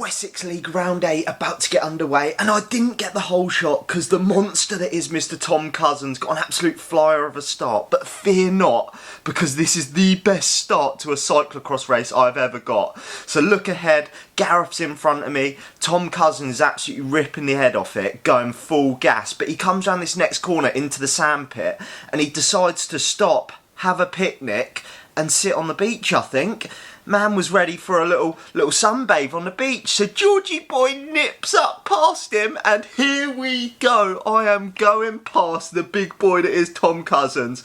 Wessex League Round 8 about to get underway, and I didn't get the whole shot because the monster that is Mr. Tom Cousins got an absolute flyer of a start. But fear not, because this is the best start to a cyclocross race I've ever got. So look ahead, Gareth's in front of me, Tom Cousins is absolutely ripping the head off it, going full gas, but he comes around this next corner into the sandpit and he decides to stop, have a picnic and sit on the beach, I think. Man was ready for a little sunbathe on the beach, so Georgie boy nips up past him, and here we go. I am going past the big boy that is Tom Cousins.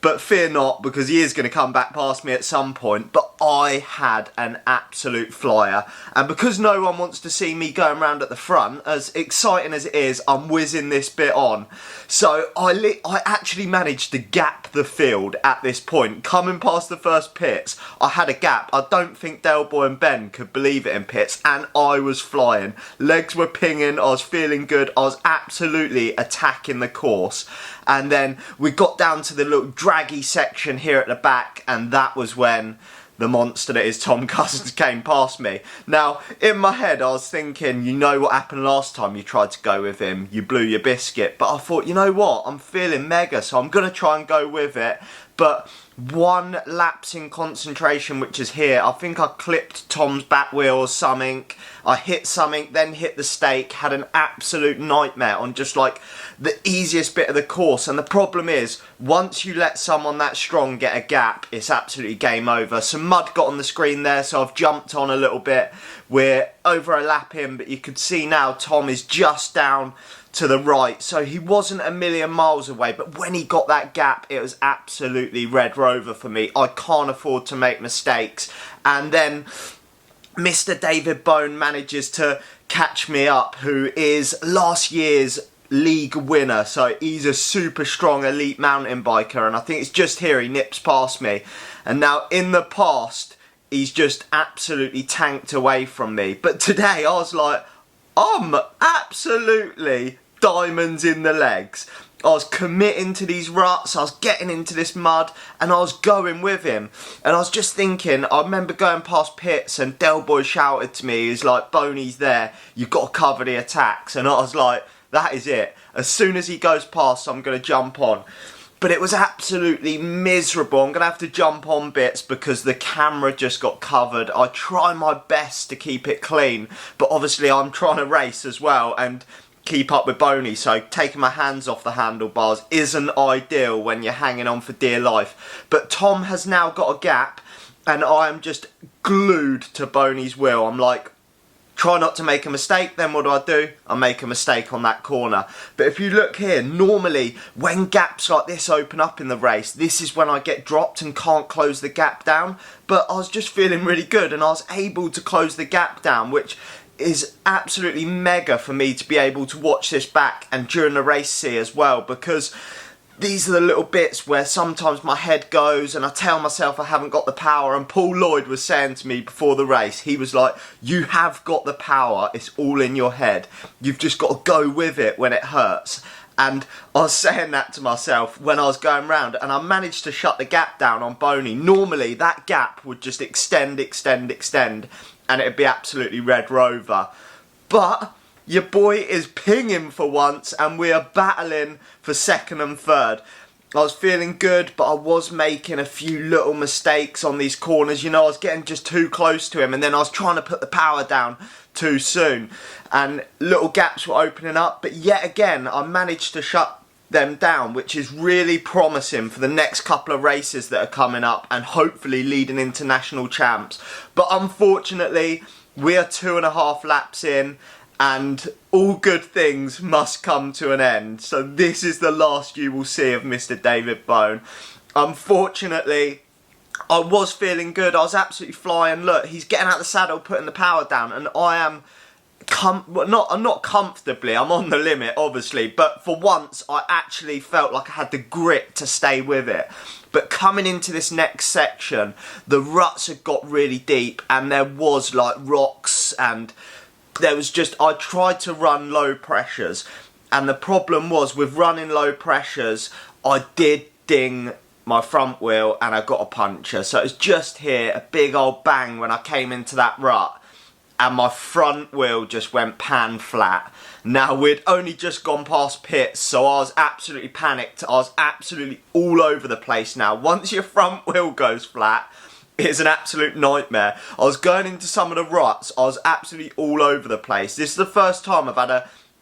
But fear not, because he is going to come back past me at some point. But I had an absolute flyer. And because no one wants to see me going round at the front, as exciting as it is, I'm whizzing this bit on. So I actually managed to gap the field at this point. Coming past the first pits, I had a gap. I don't think Dale Boy and Ben could believe it in pits. And I was flying. Legs were pinging. I was feeling good. I was absolutely attacking the course. And then we got down to the little draggy section here at the back, and that was when the monster that is Tom Cousins came past me. Now, in my head, I was thinking, you know what happened last time you tried to go with him? You blew your biscuit. But I thought, you know what? I'm feeling mega, so I'm going to try and go with it. But one lapse in concentration, which is here. I think I clipped Tom's back wheel or something. I hit something, then hit the stake. Had an absolute nightmare on just like the easiest bit of the course. And the problem is, once you let someone that strong get a gap, it's absolutely game over. Some mud got on the screen there, so I've jumped on a little bit. We're over a lap in, but you could see now Tom is just down to the right, so he wasn't a million miles away, but when he got that gap, it was absolutely Red Rover for me. I can't afford to make mistakes. And then Mr. David Bone manages to catch me up, who is last year's league winner, so he's a super strong elite mountain biker, and I think it's just here he nips past me. And now in the past, he's just absolutely tanked away from me, but today I was like, I'm absolutely diamonds in the legs. I was committing to these ruts, I was getting into this mud, and I was going with him. And I was just thinking, I remember going past pits and Del Boy shouted to me, he's like, Boney's there, you've got to cover the attacks. And I was like, that is it. As soon as he goes past, I'm going to jump on. But it was absolutely miserable. I'm going to have to jump on bits because the camera just got covered. I try my best to keep it clean, but obviously I'm trying to race as well and keep up with Boney, so taking my hands off the handlebars isn't ideal when you're hanging on for dear life. But Tom has now got a gap and I am just glued to Boney's wheel. I'm like, try not to make a mistake, then what do? I make a mistake on that corner. But if you look here, normally when gaps like this open up in the race, this is when I get dropped and can't close the gap down. But I was just feeling really good and I was able to close the gap down, which is absolutely mega for me to be able to watch this back and during the race see as well, because these are the little bits where sometimes my head goes and I tell myself I haven't got the power. And Paul Lloyd was saying to me before the race, he was like, you have got the power, it's all in your head, you've just got to go with it when it hurts. And I was saying that to myself when I was going round, and I managed to shut the gap down on Boney. Normally that gap would just extend, and it'd be absolutely Red Rover. But your boy is pinging for once, and we are battling for second and third. I was feeling good, but I was making a few little mistakes on these corners. You know, I was getting just too close to him, and then I was trying to put the power down too soon. And little gaps were opening up, but yet again, I managed to shut them down, which is really promising for the next couple of races that are coming up and hopefully leading into national champs. But unfortunately, we are 2.5 laps in, and all good things must come to an end. So this is the last you will see of Mr. David Bone. Unfortunately, I was feeling good. I was absolutely flying. Look, he's getting out of the saddle, putting the power down, and I am not comfortably, I'm on the limit obviously, but for once I actually felt like I had the grit to stay with it. But coming into this next section, the ruts had got really deep and there was like rocks, and there was just, I tried to run low pressures, and the problem was with running low pressures, I did ding my front wheel and I got a puncture. So it was just here, a big old bang when I came into that rut. and my front wheel just went pan flat. Now, we'd only just gone past pits, so I was absolutely panicked. I was absolutely all over the place now. Once your front wheel goes flat, it's an absolute nightmare. I was going into some of the ruts. I was absolutely all over the place. This is the first time I've had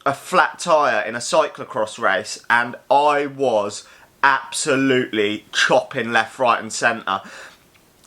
a flat tyre in a cyclocross race, and I was absolutely chopping left, right and centre.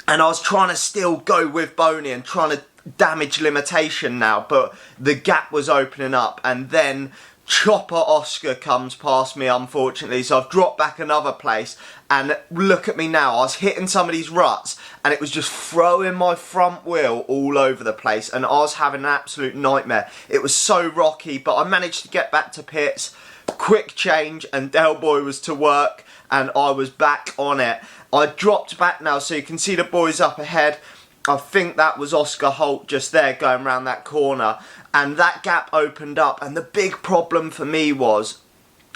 And I was trying to still go with Boney and trying to damage limitation now, but the gap was opening up, and then Chopper Oscar comes past me, unfortunately, so I've dropped back another place, and look at me now. I was hitting some of these ruts and it was just throwing my front wheel all over the place, and I was having an absolute nightmare. It was so rocky, but I managed to get back to pits, quick change, and Del Boy was to work and I was back on it. I dropped back now, so you can see the boys up ahead. I think that was Oscar Holt just there going around that corner, and that gap opened up, and the big problem for me was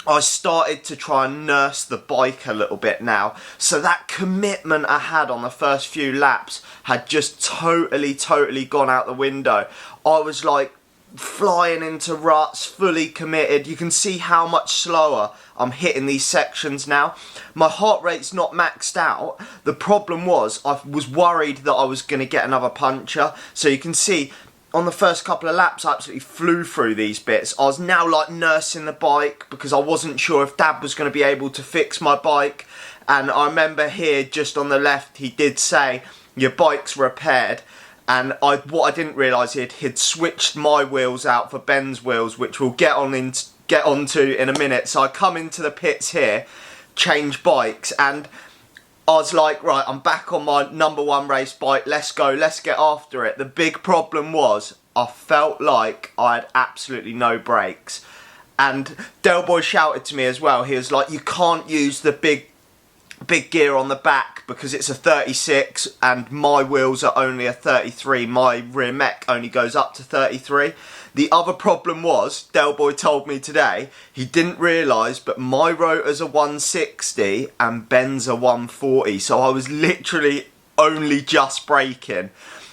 I started to try and nurse the bike a little bit now. So that commitment I had on the first few laps had just totally gone out the window. I was like flying into ruts, fully committed. You can see how much slower I'm hitting these sections now. My heart rate's not maxed out. The problem was I was worried that I was going to get another puncture. So you can see on the first couple of laps I absolutely flew through these bits. I was now like nursing the bike because I wasn't sure if Dad was going to be able to fix my bike. And I remember here just on the left he did say, your bike's repaired. And what I didn't realise, he'd switched my wheels out for Ben's wheels, which we'll get onto in a minute. So I come into the pits here, change bikes, and I was like, right, I'm back on my #1 race bike, let's go, let's get after it. The big problem was I felt like I had absolutely no brakes. And Del Boy shouted to me as well, he was like, you can't use the big gear on the back because it's a 36 and my wheels are only a 33. My rear mech only goes up to 33. The other problem was, Del Boy told me today, he didn't realise, but my rotor's a 160 and Ben's a 140. So I was literally only just braking.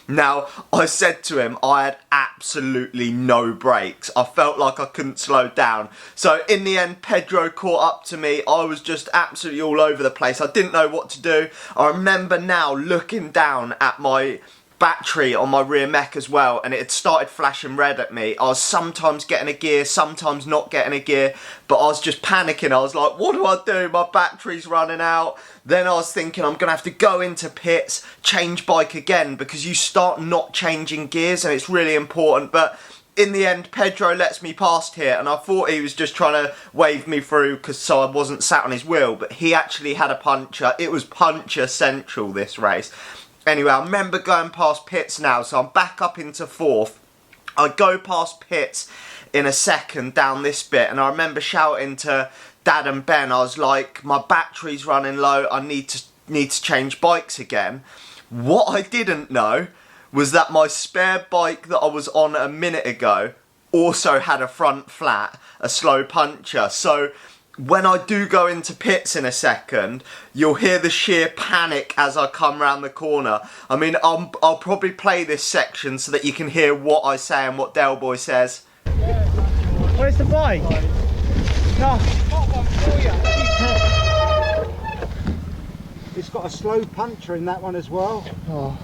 Now, I said to him, I had absolutely no brakes. I felt like I couldn't slow down. So in the end, Pedro caught up to me. I was just absolutely all over the place. I didn't know what to do. I remember now looking down at my battery on my rear mech as well, and it had started flashing red at me. I was sometimes getting a gear, sometimes not getting a gear, but I was just panicking. I was like, what do I do? My battery's running out. Then I was thinking I'm gonna have to go into pits, change bike again, because you start not changing gears and it's really important. But in the end, Pedro lets me past here, and I thought he was just trying to wave me through so I wasn't sat on his wheel, but he actually had a puncture. It was puncture central this race. Anyway, I remember going past pits now, so I'm back up into 4th. I go past pits in a second down this bit, and I remember shouting to Dad and Ben, I was like, my battery's running low, I need to change bikes again. What I didn't know was that my spare bike that I was on a minute ago also had a front flat, a slow puncture. So when I do go into pits in a second, you'll hear the sheer panic as I come round the corner. I mean, I'll probably play this section so that you can hear what I say and what Del Boy says. Where's the bike? No. It's got a slow puncture in that one as well. Oh.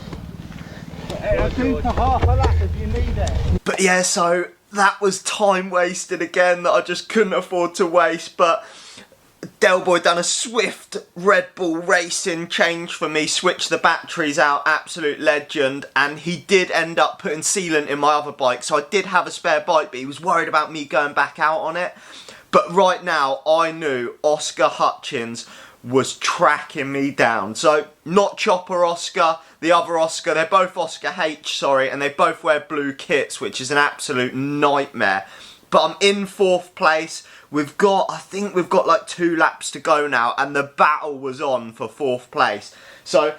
I'll do for half a lap if you need it. But yeah, so that was time wasted again that I just couldn't afford to waste. But Del Boy done a swift Red Bull Racing change for me, switched the batteries out, absolute legend. And he did end up putting sealant in my other bike, so I did have a spare bike, but he was worried about me going back out on it. But right now I knew Oscar Hutchins was tracking me down. So not Chopper Oscar, the other Oscar, they're both Oscar H, sorry, and they both wear blue kits, which is an absolute nightmare. But I'm in 4th place. I think we've got like 2 laps to go now, and the battle was on for 4th place. So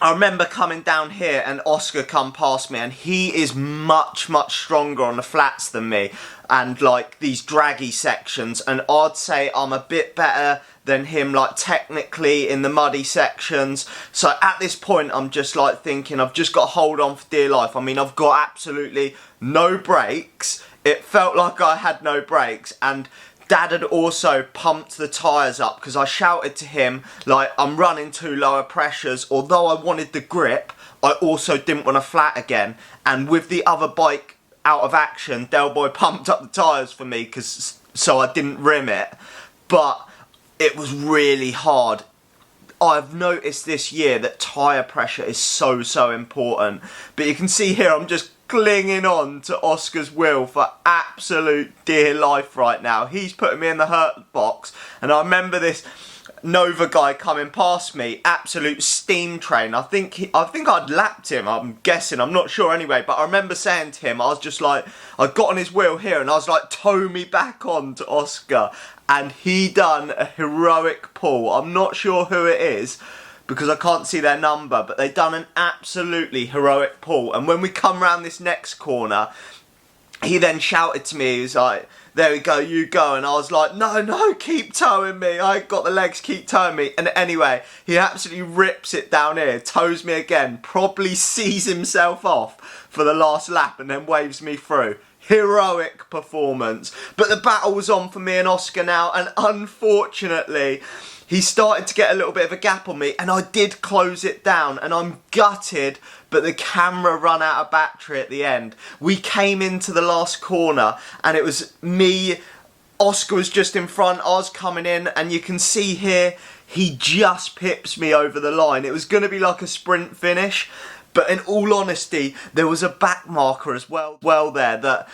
I remember coming down here and Oscar come past me, and he is much stronger on the flats than me and like these draggy sections, and I'd say I'm a bit better than him like technically in the muddy sections. So at this point I'm just like thinking I've just got to hold on for dear life. I mean, I've got absolutely no brakes. It felt like I had no brakes, and Dad had also pumped the tyres up because I shouted to him like, I'm running too lower pressures. Although I wanted the grip, I also didn't want to flat again. And with the other bike out of action, Del Boy pumped up the tyres for me so I didn't rim it. But it was really hard. I've noticed this year that tyre pressure is so important. But you can see here I'm just clinging on to Oscar's wheel for absolute dear life right now. He's putting me in the hurt box, and I remember this Nova guy coming past me, absolute steam train. I think I'd lapped him, I'm guessing, I'm not sure anyway, but I remember saying to him, I was just like, I got on his wheel here and I was like, tow me back on to Oscar, and he done a heroic pull. I'm not sure who it is because I can't see their number, but they done an absolutely heroic pull. And when we come round this next corner, he then shouted to me, he was like, there we go, you go. And I was like, no, keep towing me. I ain't got the legs, keep towing me. And anyway, he absolutely rips it down here, tows me again, probably sees himself off for the last lap and then waves me through. Heroic performance. But the battle was on for me and Oscar now, and unfortunately, he started to get a little bit of a gap on me, and I did close it down, and I'm gutted, but the camera ran out of battery at the end. We came into the last corner, and it was me, Oscar was just in front, I was coming in, and you can see here, he just pips me over the line. It was going to be like a sprint finish, but in all honesty, there was a back marker as well there that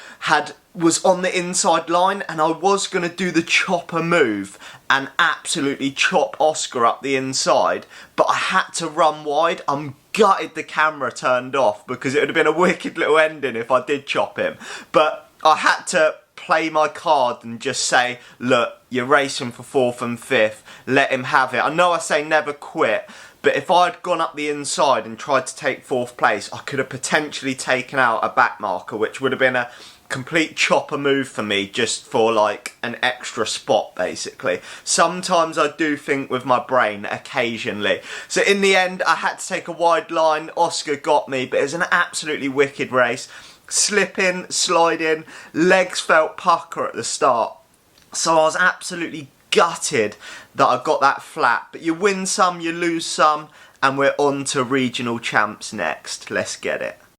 was on the inside line, and I was going to do the chopper move and absolutely chop Oscar up the inside, but I had to run wide. I'm gutted the camera turned off because it would have been a wicked little ending if I did chop him, but I had to play my card and just say, look, you're racing for 4th and 5th, let him have it. I know I say never quit, but if I had gone up the inside and tried to take 4th place, I could have potentially taken out a back marker, which would have been a complete chopper move for me, just for like an extra spot basically. Sometimes I do think with my brain, occasionally. So in the end, I had to take a wide line. Oscar got me, but it was an absolutely wicked race. Slipping, sliding, legs felt pucker at the start. So I was absolutely gutted that I got that flat. But you win some, you lose some, and we're on to regional champs next. Let's get it.